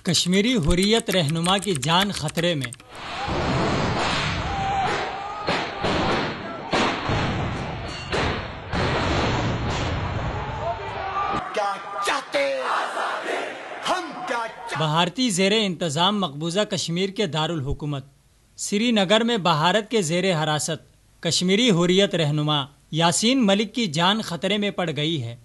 کشمیری حریت رہنما کی جان خطرے میں۔ بھارتی زیر انتظام مقبوضہ کشمیر کے دارالحکومت سری نگر میں بھارت کے زیر حراست کشمیری حریت رہنما یاسین ملک کی جان خطرے میں پڑ گئی ہے۔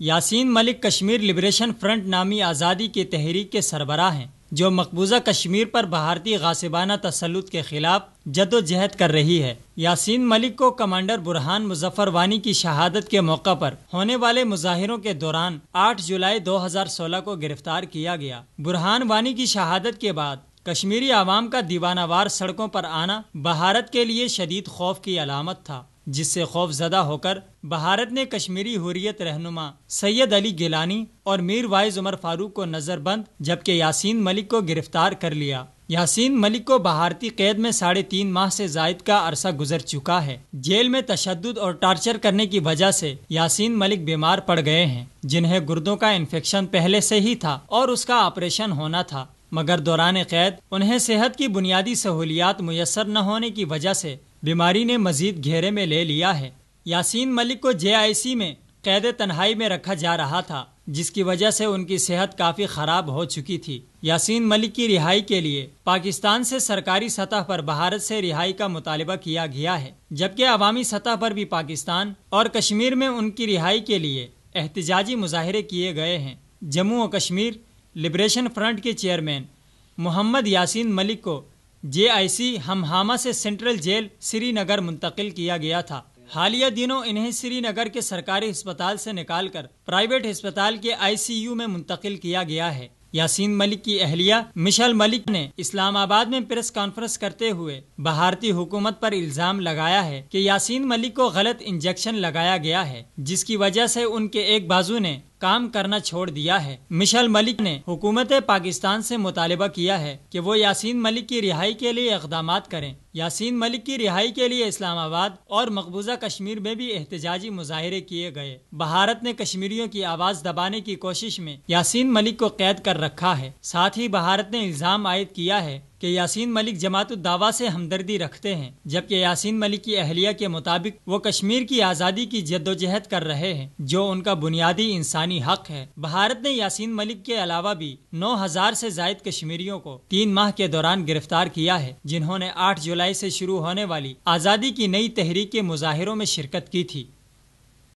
یاسین ملک کشمیر لبریشن فرنٹ نامی آزادی کی تحریک کے سربراہ ہیں، جو مقبوضہ کشمیر پر بھارتی غاصبانہ تسلط کے خلاف جدوجہد کر رہی ہے۔ یاسین ملک کو کمانڈر برہان مظفر وانی کی شہادت کے موقع پر ہونے والے مظاہروں کے دوران 8 جولائی 2016 کو گرفتار کیا گیا۔ برہان وانی کی شہادت کے بعد کشمیری عوام کا دیوانہ وار سڑکوں پر آنا بھارت کے لیے شدید خوف کی علامت تھا، جس سے خوف زدہ ہو کر بھارت نے کشمیری حریت رہنما سید علی گیلانی اور میر وائز عمر فاروق کو نظر بند جبکہ یاسین ملک کو گرفتار کر لیا۔ یاسین ملک کو بھارتی قید میں 3.5 ماہ سے زائد کا عرصہ گزر چکا ہے۔ جیل میں تشدد اور ٹارچر کرنے کی وجہ سے یاسین ملک بیمار پڑ گئے ہیں، جنہیں گردوں کا انفیکشن پہلے سے ہی تھا اور اس کا آپریشن ہونا تھا، مگر دوران قید انہیں صحت کی بنیادی سہولیات میسر نہ ہونے کی وجہ سے بیماری نے مزید گھیرے میں لے لیا ہے۔ یاسین ملک کو JIC میں قید تنہائی میں رکھا جا رہا تھا، جس کی وجہ سے ان کی صحت کافی خراب ہو چکی تھی۔ یاسین ملک کی رہائی کے لیے پاکستان سے سرکاری سطح پر بھارت سے رہائی کا مطالبہ کیا گیا ہے، جبکہ عوامی سطح پر بھی پاکستان اور کشمیر میں ان کی رہائی کے لیے احتجاجی مظاہرے کیے گئے ہیں۔ جموں و کشمیر لبریشن فرنٹ کے چیئرمین محمد یاسین ملک کو JIC ہمہامہ سے سینٹرل جیل سری نگر منتقل کیا گیا تھا۔ حالیہ دنوں انہیں سری نگر کے سرکاری ہسپتال سے نکال کر پرائیویٹ ہسپتال کے ICU میں منتقل کیا گیا ہے۔ یاسین ملک کی اہلیہ مشل ملک نے اسلام آباد میں پریس کانفرنس کرتے ہوئے بھارتی حکومت پر الزام لگایا ہے کہ یاسین ملک کو غلط انجیکشن لگایا گیا ہے، جس کی وجہ سے ان کے ایک بازو نے کام کرنا چھوڑ دیا ہے۔ مشل ملک نے حکومت پاکستان سے مطالبہ کیا ہے کہ وہ یاسین ملک کی رہائی کے لیے اقدامات کریں۔ یاسین ملک کی رہائی کے لیے اسلام آباد اور مقبوضہ کشمیر میں بھی احتجاجی مظاہرے کیے گئے۔ بھارت نے کشمیریوں کی آواز دبانے کی کوشش میں یاسین ملک کو قید کر رکھا ہے۔ ساتھ ہی بھارت نے الزام عائد کیا ہے کہ یاسین ملک جماعت الدعویٰ سے ہمدردی رکھتے ہیں، جبکہ یاسین ملک کی اہلیہ کے مطابق وہ کشمیر کی آزادی کی جدوجہد کر رہے ہیں، جو ان کا بنیادی انسانی حق ہے۔ بھارت نے یاسین ملک کے علاوہ بھی 9000 سے زائد کشمیریوں کو 3 ماہ کے دوران گرفتار کیا ہے، جنہوں نے 8 جولائی سے شروع ہونے والی آزادی کی نئی تحریک کے مظاہروں میں شرکت کی تھی۔